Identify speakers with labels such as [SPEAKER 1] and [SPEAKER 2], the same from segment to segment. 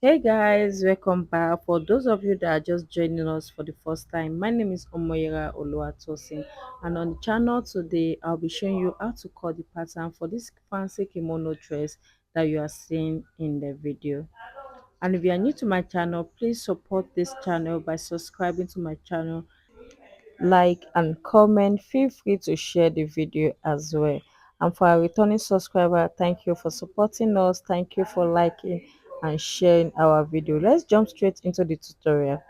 [SPEAKER 1] Hey guys, welcome back. For those of you that are just joining us for the first time, my name is Omoyera Oluwatosin, and on the channel today, I'll be showing you how to cut the pattern for this fancy kimono dress that you are seeing in the video. And if you are new to my channel, please support this channel by subscribing to my channel, like and comment. Feel free to share the video as well. And for our returning subscriber, thank you for supporting us. Thank you for liking and sharing our video. Let's jump straight into the tutorial.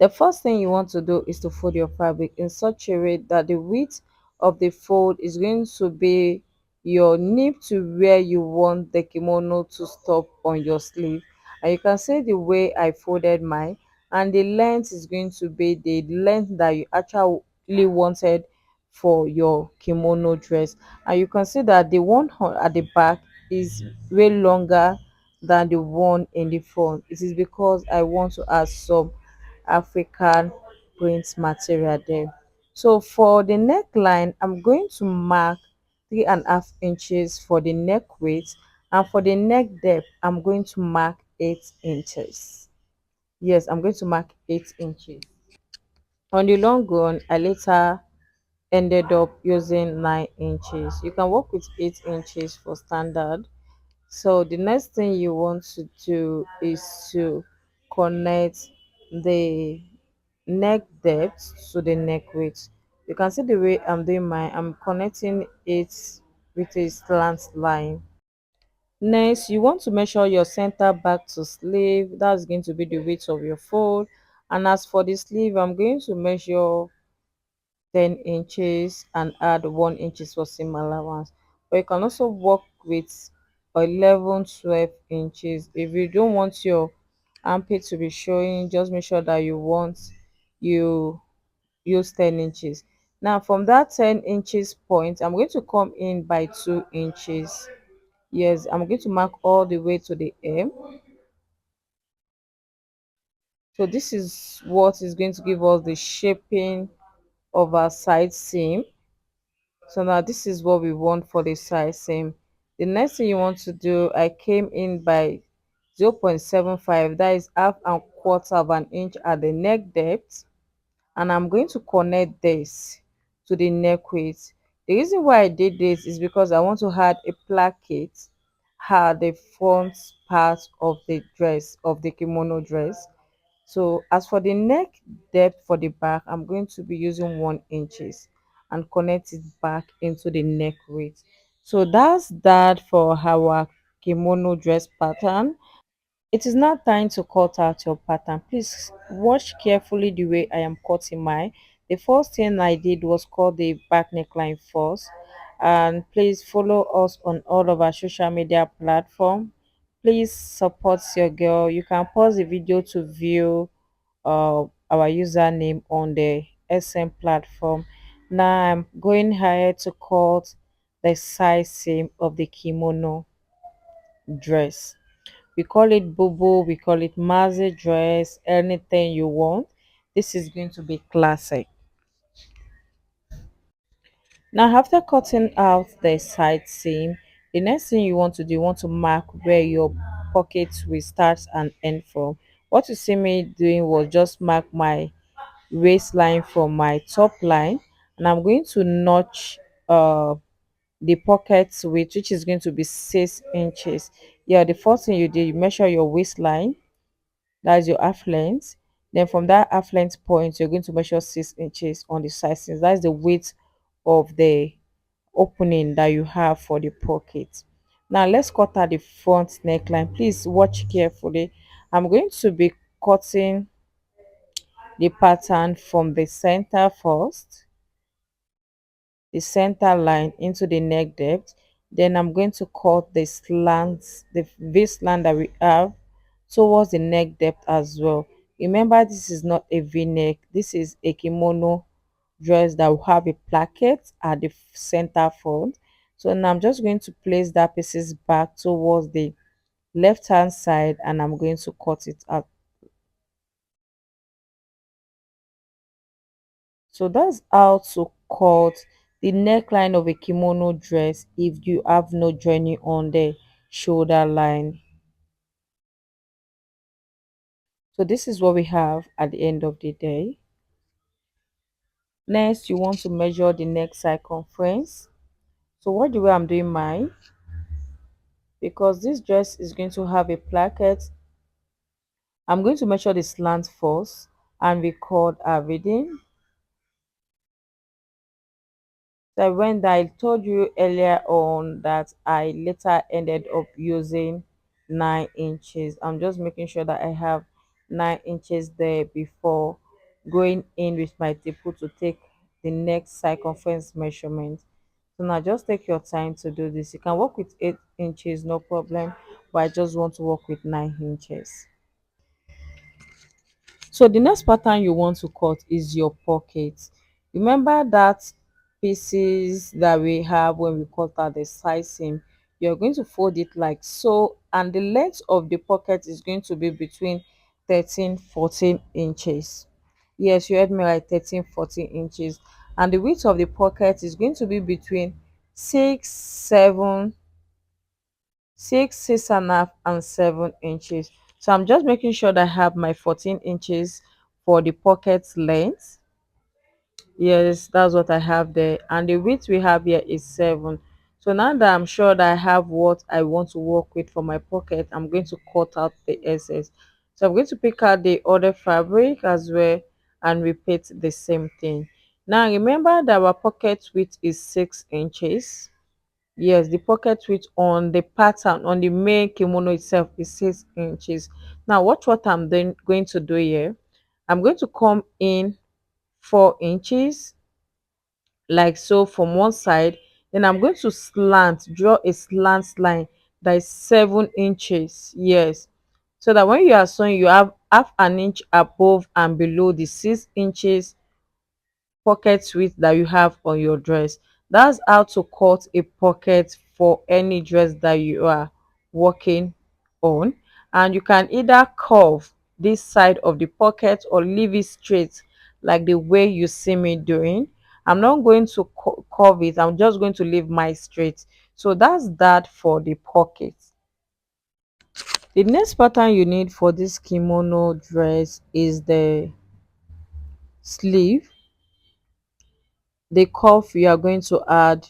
[SPEAKER 1] The first thing you want to do is to fold your fabric in such a way that the width of the fold is going to be your nip to where you want the kimono to stop on your sleeve. And you can see the way I folded mine, and the length is going to be the length that you actually wanted for your kimono dress. And you can see that the one at the back is way longer than the one in the front. It is because I want to add some African print material there. So for the neckline, I'm going to mark 3.5 inches for the neck width, and for the neck depth, I'm going to mark 8 inches. Yes, I'm going to mark 8 inches. On the long run, I later ended up using 9 inches. You can work with 8 inches for standard. So the next thing you want to do is to connect the neck depth to the neck width. You can see the way I'm doing mine. I'm connecting it with a slant line. Next, you want to measure your center back to sleeve. That's going to be the width of your fold. And as for the sleeve, I'm going to measure 10 inches and add 1 inches for seam allowance. But you can also work with 11, 12 inches. If you don't want your armpit to be showing, just make sure that you use 10 inches. Now from that 10 inches point, I'm going to come in by 2 inches. Yes, I'm going to mark all the way to the hem. So this is what is going to give us the shaping of our side seam. So now this is what we want for the side seam. The next thing you want to do, I came in by 0.75, that is half and quarter of an inch at the neck depth, and I'm going to connect this to the neck width. The reason why I did this is because I want to add a placket at the front part of the dress, of the kimono dress. So as for the neck depth for the back, I'm going to be using 1 inches and connect it back into the neck width. So that's that for our kimono dress pattern. It is now time to cut out your pattern. Please watch carefully the way I am cutting mine. The first thing I did was cut the back neckline first. And please follow us on all of our social media platform. Please support your girl. You can pause the video to view our username on the SM platform. Now I'm going ahead to cut the side seam of the kimono dress. We call it Boubou, we call it Maxi dress, anything you want. This is going to be classic. Now, after cutting out the side seam, the next thing you want to do, you want to mark where your pocket will start and end from. What you see me doing was just mark my waistline from my top line, and I'm going to notch the pocket width, which is going to be 6 inches. Yeah, the first thing you do, you measure your waistline, that's your half length. Then from that half length point, you're going to measure 6 inches on the side seams. That's the width of the opening that you have for the pocket. Now let's cut out the front neckline. Please watch carefully. I'm going to be cutting the pattern from the center first, the center line into the neck depth. Then I'm going to cut the slants, the waistline that we have towards the neck depth as well. Remember, this is not a v-neck, this is a kimono dress that will have a placket at the center front. So now I'm just going to place that pieces back towards the left hand side, and I'm going to cut it out. So that's how to cut the neckline of a kimono dress if you have no joining on the shoulder line. So this is what we have at the end of the day. Next, you want to measure the neck circumference. So what the way I'm doing mine, because this dress is going to have a placket, I'm going to measure the slant first and record our reading. So when I told you earlier on that I later ended up using 9 inches, I'm just making sure that I have 9 inches there before going in with my tape to take the neck circumference measurement. So now just take your time to do this. You can work with 8 inches, no problem, but I just want to work with 9 inches. So the next pattern you want to cut is your pocket. Remember that pieces that we have when we cut out the side seam, you're going to fold it like so, and the length of the pocket is going to be between 13-14 inches. Yes, you heard me right, 13-14 inches. And the width of the pocket is going to be between 6 7 6, 6.5, and 7 inches. So I'm just making sure that I have my 14 inches for the pocket length. Yes, that's what I have there, and the width we have here is 7. So now that I'm sure that I have what I want to work with for my pocket, I'm going to cut out the excess. So I'm going to pick out the other fabric as well and repeat the same thing. Now remember that our pocket width is 6 inches. Yes, the pocket width on the pattern on the main kimono itself is 6 inches. Now watch what I'm then going to do here. I'm going to come in 4 inches like so from one side. Then I'm going to draw a slant line that is 7 inches. Yes, so that when you are sewing, you have half an inch above and below the 6 inches pocket width that you have on your dress. That's how to cut a pocket for any dress that you are working on. And you can either curve this side of the pocket or leave it straight like the way you see me doing. I'm not going to curve it, I'm just going to leave my straight. So that's that for the pocket. The next pattern you need for this kimono dress is the sleeve. The cuff you are going to add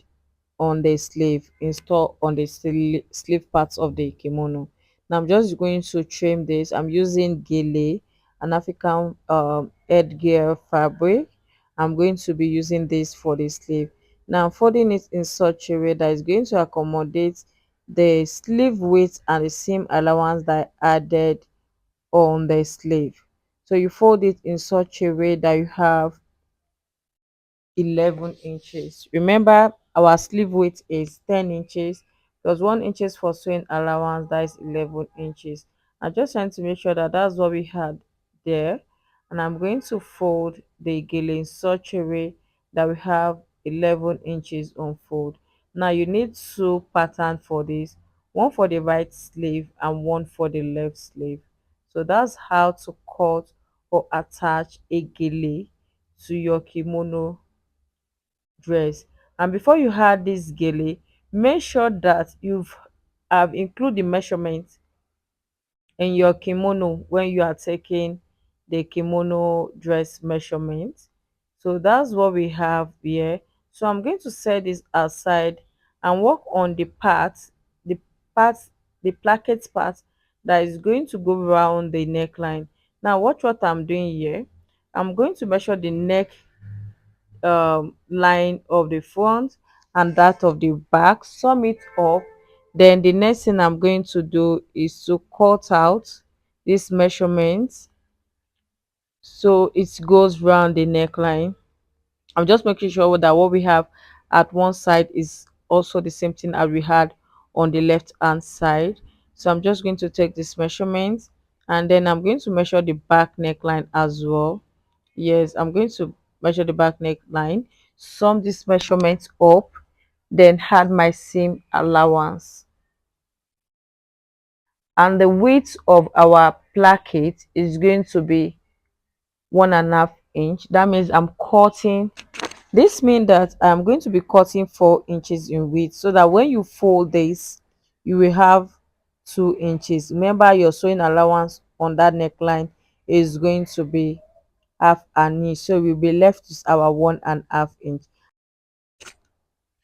[SPEAKER 1] on the sleeve, install on the sleeve parts of the kimono. Now I'm just going to trim this. I'm using gele, an African headgear fabric. I'm going to be using this for the sleeve. Now I'm folding it in such a way that is going to accommodate the sleeve width and the seam allowance that I added on the sleeve. So you fold it in such a way that you have 11 inches. Remember, our sleeve width is 10 inches plus 1 inches for sewing allowance, that is 11 inches. I'm just trying to make sure that that's what we had there, and I'm going to fold the gele in such a way that we have 11 inches on fold. Now you need two patterns for this, one for the right sleeve and one for the left sleeve. So that's how to cut or attach a gele to your kimono dress. And before you add this gele, make sure that you've have include the measurement in your kimono when you are taking the kimono dress measurement. So that's what we have here. So I'm going to set this aside and work on the part the placket part that is going to go around the neckline. Now watch what I'm doing here. I'm going to measure the neck line of the front and that of the back, sum it up. Then the next thing I'm going to do is to cut out this measurement so it goes round the neckline. I'm just making sure that what we have at one side is also the same thing as we had on the left hand side. So I'm just going to take this measurement, and then I'm going to measure the back neckline as well. Yes, I'm going to measure the back neckline, sum this measurement up, then add my seam allowance. And the width of our placket is going to be 1.5 inch. That means I'm cutting. This means that I'm going to be cutting 4 inches in width, so that when you fold this, you will have 2 inches. Remember, your sewing allowance on that neckline is going to be half an inch, so we'll be left with our 1.5 inch.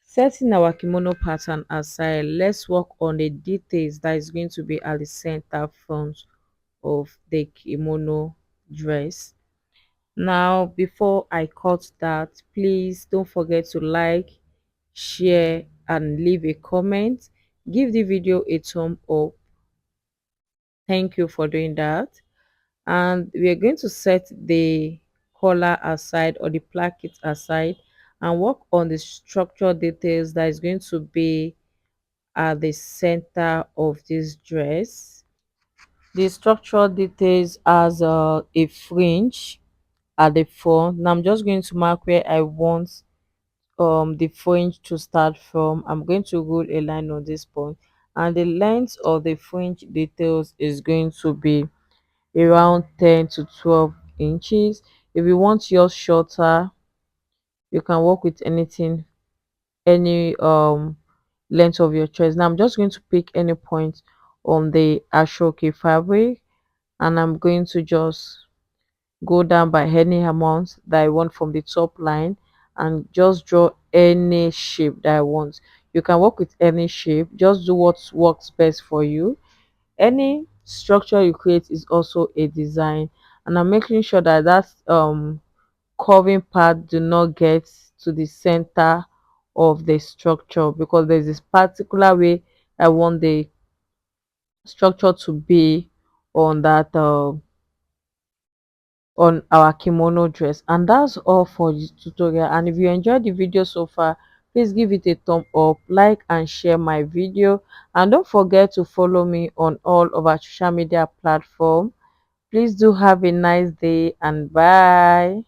[SPEAKER 1] Setting our kimono pattern aside, let's work on the details that is going to be at the center front of the kimono dress. Now, before I cut that, please don't forget to like, share, and leave a comment. Give the video a thumb up. Thank you for doing that. And we are going to set the collar aside or the placket aside and work on the structural details that is going to be at the center of this dress. The structural details has a fringe at the front. Now I'm just going to mark where I want the fringe to start from. I'm going to rule a line on this point, and the length of the fringe details is going to be around 10 to 12 inches. If you want yours shorter, you can work with anything, any length of your choice. Now I'm just going to pick any point on the ashoke fabric, and I'm going to just go down by any amount that I want from the top line and just draw any shape that I want. You can work with any shape, just do what works best for you. Any structure you create is also a design, and I'm making sure that curving part do not get to the center of the structure, because there's this particular way I want the structure to be on that on our kimono dress. And that's all for this tutorial, and if you enjoyed the video so far, please give it a thumb up, like and share my video, and don't forget to follow me on all of our social media platforms. Please do have a nice day, and bye.